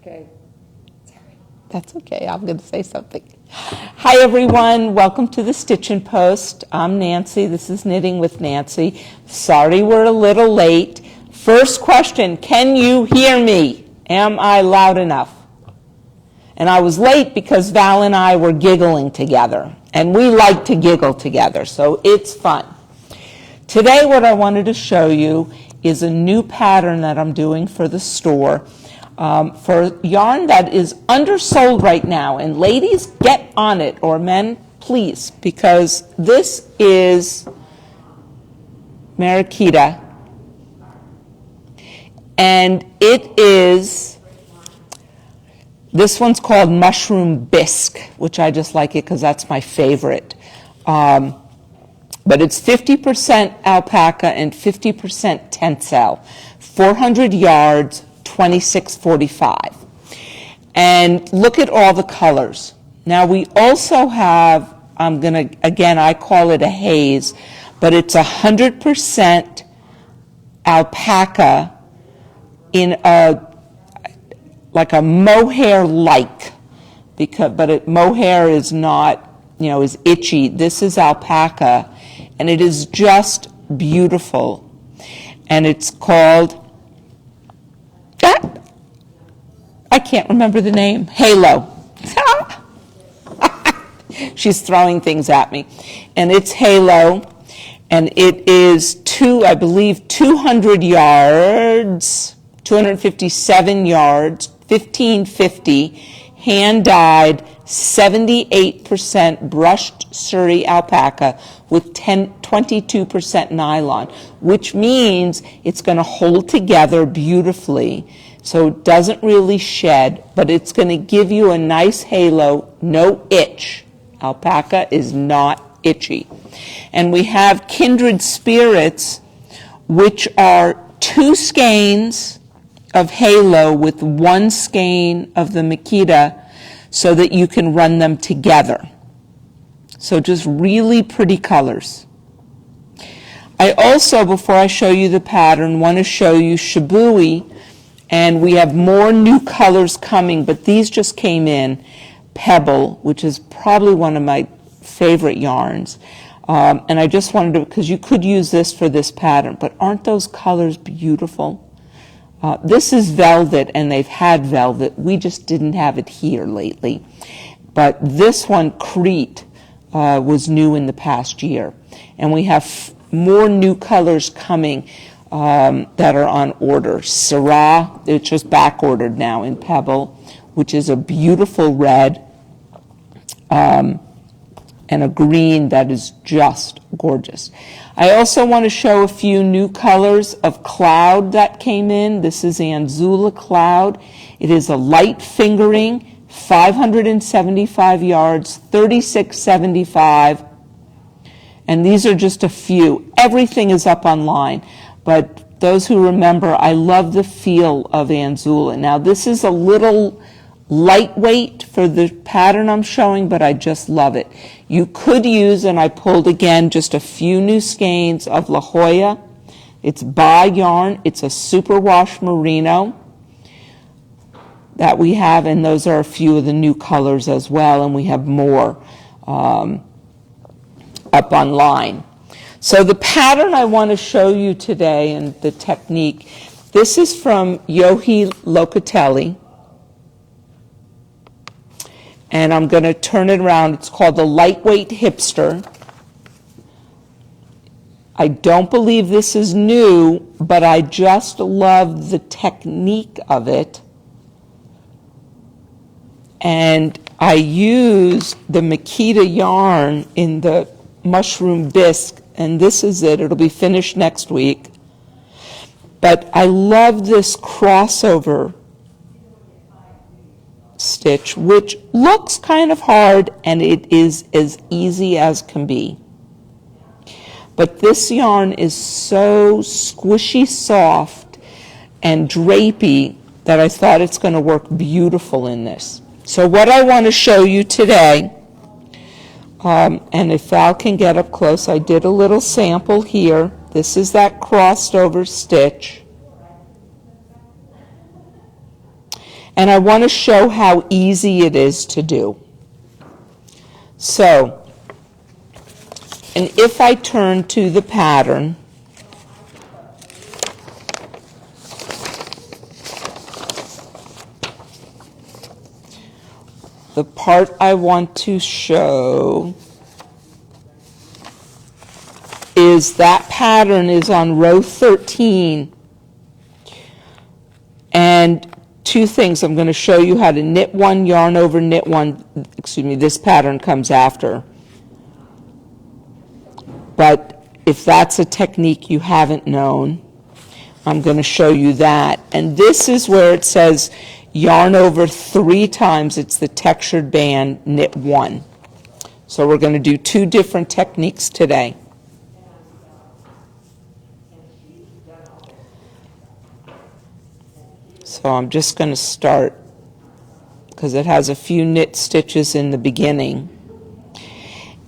Okay. That's okay, I'm going to say something. Hi everyone, welcome to the Stitchin Post. I'm Nancy, this is Knitting with Nancy. Sorry we're a little late. First question, can you hear me? Am I loud enough? And I was late because Val and I were giggling together. And we like to giggle together, so it's fun. Today what I wanted to show you is a new pattern that I'm doing for the store. For yarn that is undersold right now, and ladies, get on it, or men, please, because this is Mercantile, and this one's called Mushroom Bisque, which I just like it because that's my favorite. But it's 50% alpaca and 50% tencel, 400 yards, $26.45. And look at all the colors. Now we also have, I call it a haze, but it's 100% alpaca in like a mohair-like, but mohair is not, is itchy. This is alpaca, and it is just beautiful. And it's called, I can't remember the name, Halo. She's throwing things at me. And it's Halo, and it is I believe 200 yards, 257 yards, 1550, hand-dyed, 78% brushed Surrey alpaca with 22% nylon, which means it's going to hold together beautifully. So it doesn't really shed, but it's going to give you a nice halo, no itch. Alpaca is not itchy. And we have Kindred Spirits, which are 2 skeins of halo with 1 skein of the Makita so that you can run them together. So just really pretty colors. I also, before I show you the pattern, want to show you Shibui. And we have more new colors coming, but these just came in. Pebble, which is probably one of my favorite yarns. And I just wanted to, because you could use this for this pattern, but aren't those colors beautiful? This is velvet, and they've had velvet. We just didn't have it here lately. But this one, Crete, was new in the past year. And we have more new colors coming that are on order. Syrah, it's just back ordered now in Pebble, which is a beautiful red, and a green that is just gorgeous. I also want to show a few new colors of Cloud that came in. This is Anzula Cloud. It is a light fingering, 575 yards, $36.75. And these are just a few. Everything is up online. But those who remember, I love the feel of Anzula. Now this is a little lightweight for the pattern I'm showing, but I just love it. You could use, and I pulled again just a few new skeins of La Jolla. It's by yarn. It's a superwash merino that we have, and those are a few of the new colors as well, and we have more up online. So the pattern I want to show you today and the technique, this is from Yohi Locatelli. And I'm going to turn it around. It's called the Lightweight Hipster. I don't believe this is new, but I just love the technique of it. And I used the Makita yarn in the Mushroom Bisque, and this is it. It'll be finished next week. But I love this crossover stitch, which looks kind of hard, and it is as easy as can be. But this yarn is so squishy soft and drapey that I thought it's going to work beautiful in this. So what I want to show you today, and if Val can get up close, I did a little sample here. This is that crossed over stitch. And I want to show how easy it is to do. So, and if I turn to the pattern, the part I want to show is that pattern is on row 13. And two things. I'm going to show you how to knit one, yarn over, knit one. Excuse me, this pattern comes after. But if that's a technique you haven't known, I'm going to show you that. And this is where it says yarn over 3 times. It's the textured band, knit 1. So we're going to do 2 different techniques today. So I'm just going to start because it has a few knit stitches in the beginning.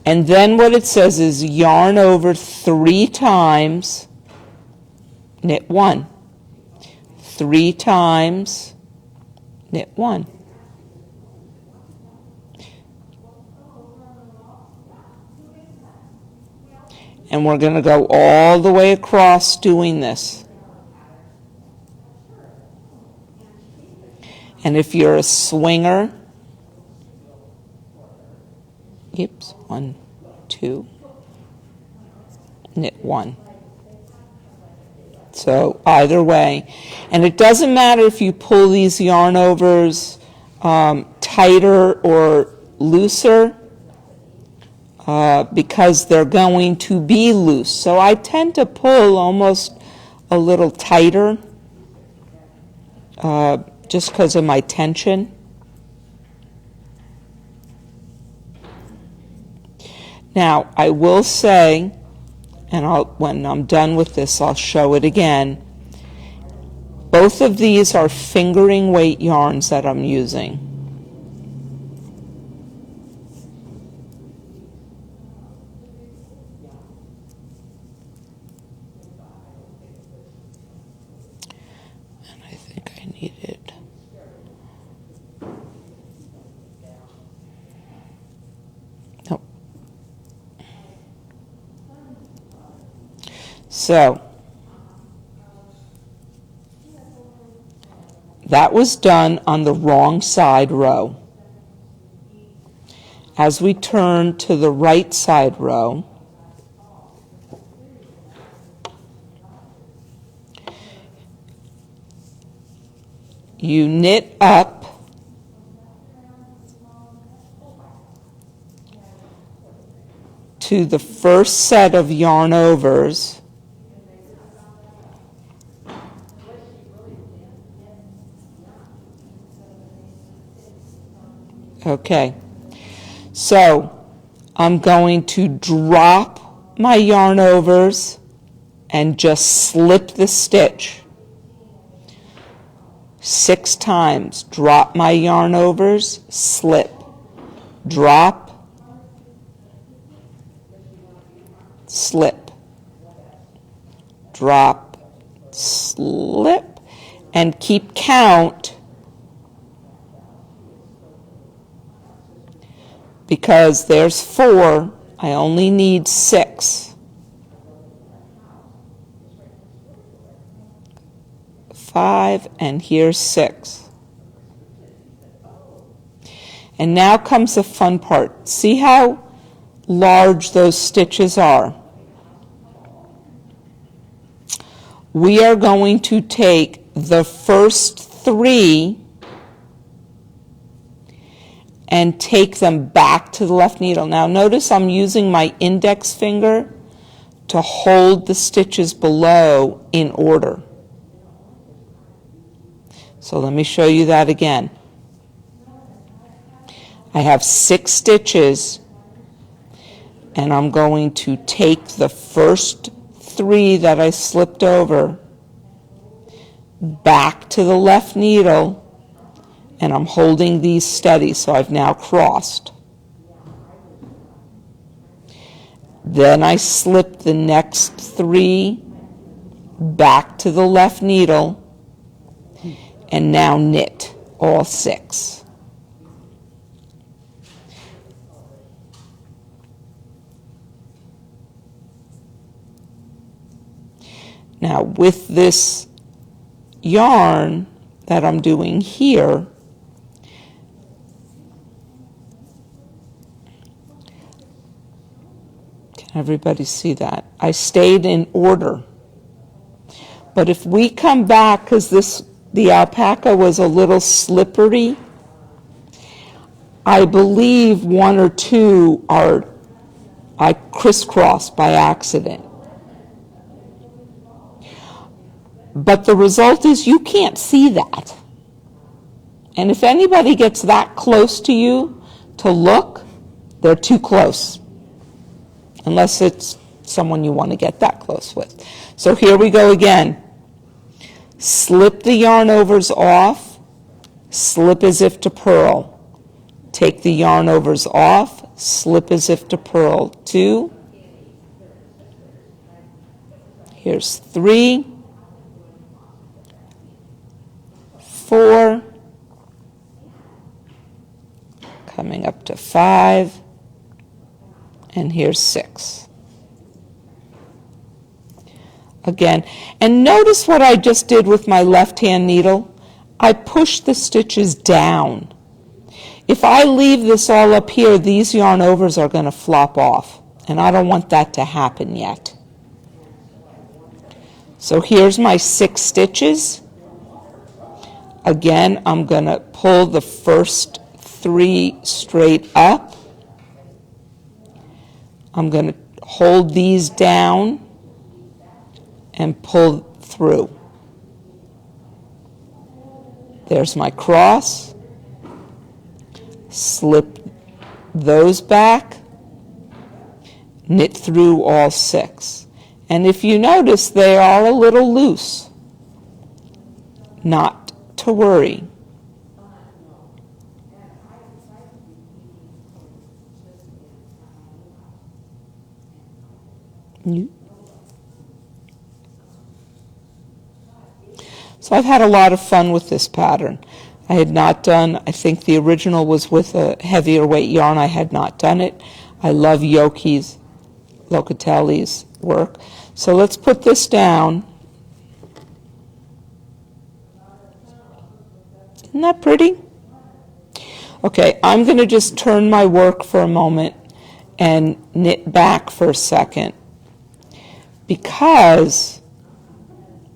And then what it says is yarn over 3 times, knit 1. 3 times, knit 1. And we're going to go all the way across doing this. And if you're a swinger, oops, 1, 2, knit 1. So either way. And it doesn't matter if you pull these yarn overs tighter or looser because they're going to be loose. So I tend to pull almost a little tighter just because of my tension. Now, I will say, and when I'm done with this, I'll show it again. Both of these are fingering weight yarns that I'm using. And I think I needed... So, that was done on the wrong side row. As we turn to the right side row, you knit up to the first set of yarn overs. Okay, so I'm going to drop my yarn overs and just slip the stitch 6 times. Drop my yarn overs, slip, drop, slip, drop, slip, and keep count. Because there's 4, I only need 6. 5, and here's 6. And now comes the fun part. See how large those stitches are? We are going to take the first 3 and take them back to the left needle. Now notice I'm using my index finger to hold the stitches below in order. So let me show you that again. I have 6 stitches and I'm going to take the first 3 that I slipped over back to the left needle, and I'm holding these steady, so I've now crossed. Then I slip the next 3 back to the left needle and now knit all 6. Now with this yarn that I'm doing here, can everybody see that? I stayed in order. But if we come back, because the alpaca was a little slippery, I believe 1 or 2 I crisscrossed by accident. But the result is you can't see that. And if anybody gets that close to you to look, they're too close. Unless it's someone you want to get that close with. So here we go again. Slip the yarn overs off, slip as if to purl. Take the yarn overs off, slip as if to purl. 2. Here's 3. 4, coming up to 5, and here's 6. Again, and notice what I just did with my left-hand needle. I pushed the stitches down. If I leave this all up here, these yarn overs are going to flop off, and I don't want that to happen yet. So here's my 6 stitches. Again, I'm going to pull the first 3 straight up. I'm going to hold these down and pull through. There's my cross. Slip those back, knit through all 6. And if you notice, they are a little loose. Not to worry. So I've had a lot of fun with this pattern. I had not done, I think the original was with a heavier weight yarn. I had not done it. I love Yoki's, Locatelli's work. So let's put this down. Isn't that pretty? Okay, I'm going to just turn my work for a moment and knit back for a second, because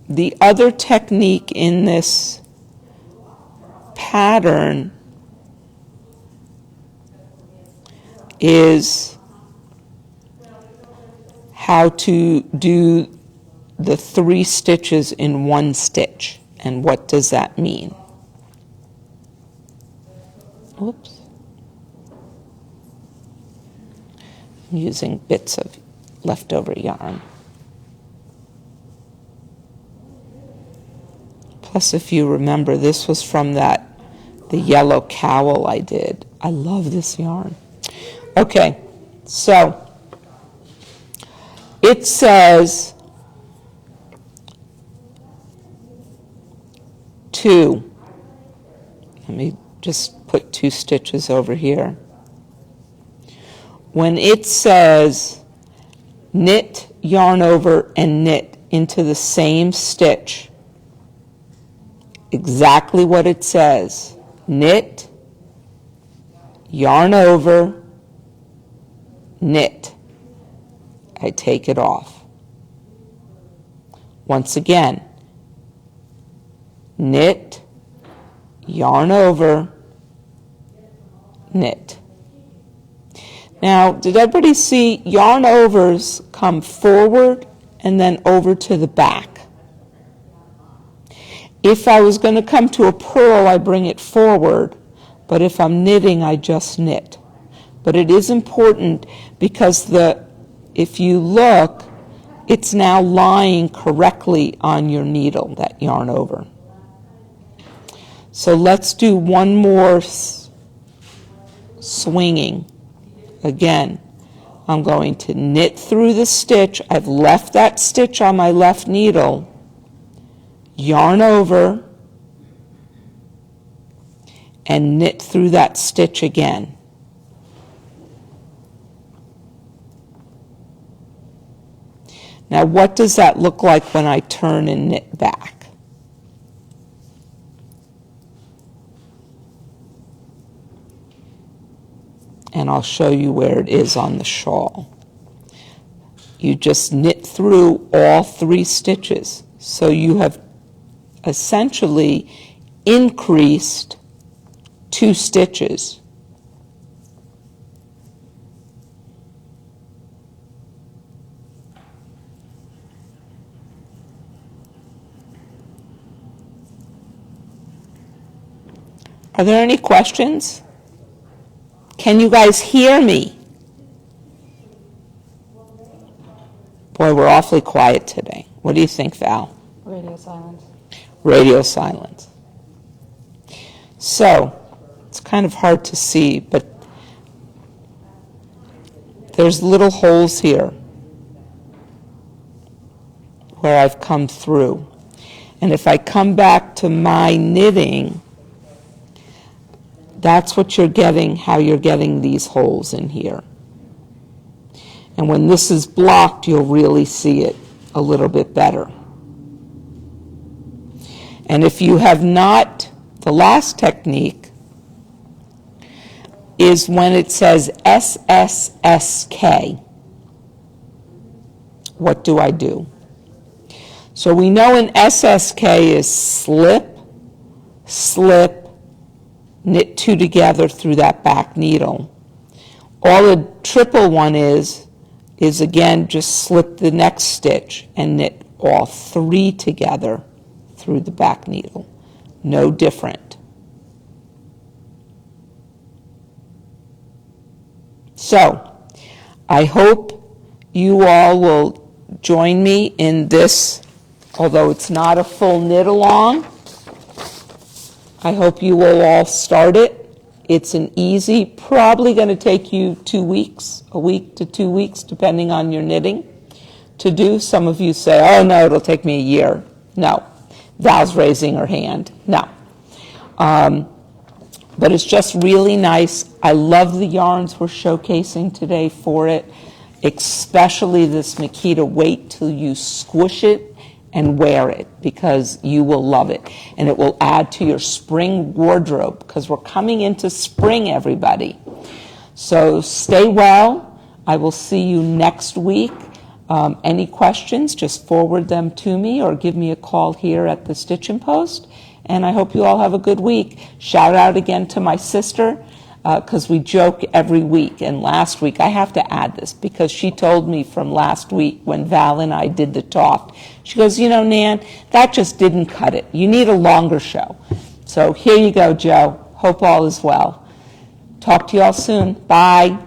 the other technique in this pattern is how to do the 3 stitches in 1 stitch. And what does that mean? Oops. I'm using bits of leftover yarn. Plus, if you remember, this was from the yellow cowl I did. I love this yarn. Okay, so it says 2. Let me just put 2 stitches over here. When it says knit, yarn over, and knit into the same stitch, exactly what it says, knit, yarn over, knit. I take it off. Once again, knit, yarn over, knit. Now, did everybody see yarn overs come forward and then over to the back? If I was going to come to a purl, I bring it forward, but if I'm knitting, I just knit. But it is important because if you look, it's now lying correctly on your needle, that yarn over. So let's do one more swinging. Again, I'm going to knit through the stitch. I've left that stitch on my left needle. Yarn over, and knit through that stitch again. Now, what does that look like when I turn and knit back? And I'll show you where it is on the shawl. You just knit through all 3 stitches. So you have essentially increased 2 stitches. Are there any questions? Can you guys hear me? Boy, we're awfully quiet today. What do you think, Val? Radio silence. Radio silence. So, it's kind of hard to see, but there's little holes here where I've come through. And if I come back to my knitting, that's what you're getting, how you're getting these holes in here. And when this is blocked, you'll really see it a little bit better. And if you have not, the last technique is when it says SSSK. What do I do? So we know an SSK is slip, slip, knit 2 together through that back needle. All a triple one is again just slip the next stitch and knit all 3 together through the back needle. No different. So, I hope you all will join me in this, although it's not a full knit along. I hope you will all start it. It's an easy, probably going to take you 2 weeks, a week to 2 weeks, depending on your knitting, to do. Some of you say, oh no, it'll take me a year. No. Val's raising her hand. No. But it's just really nice. I love the yarns we're showcasing today for it, especially this Makita. Wait till you squish it and wear it, because you will love it. And it will add to your spring wardrobe, because we're coming into spring, everybody. So stay well. I will see you next week. Any questions, just forward them to me or give me a call here at the Stitchin Post. And I hope you all have a good week. Shout out again to my sister, because we joke every week. And last week, I have to add this, because she told me from last week when Val and I did the talk, she goes, you know, Nan, that just didn't cut it. You need a longer show. So here you go, Joe. Hope all is well. Talk to you all soon. Bye.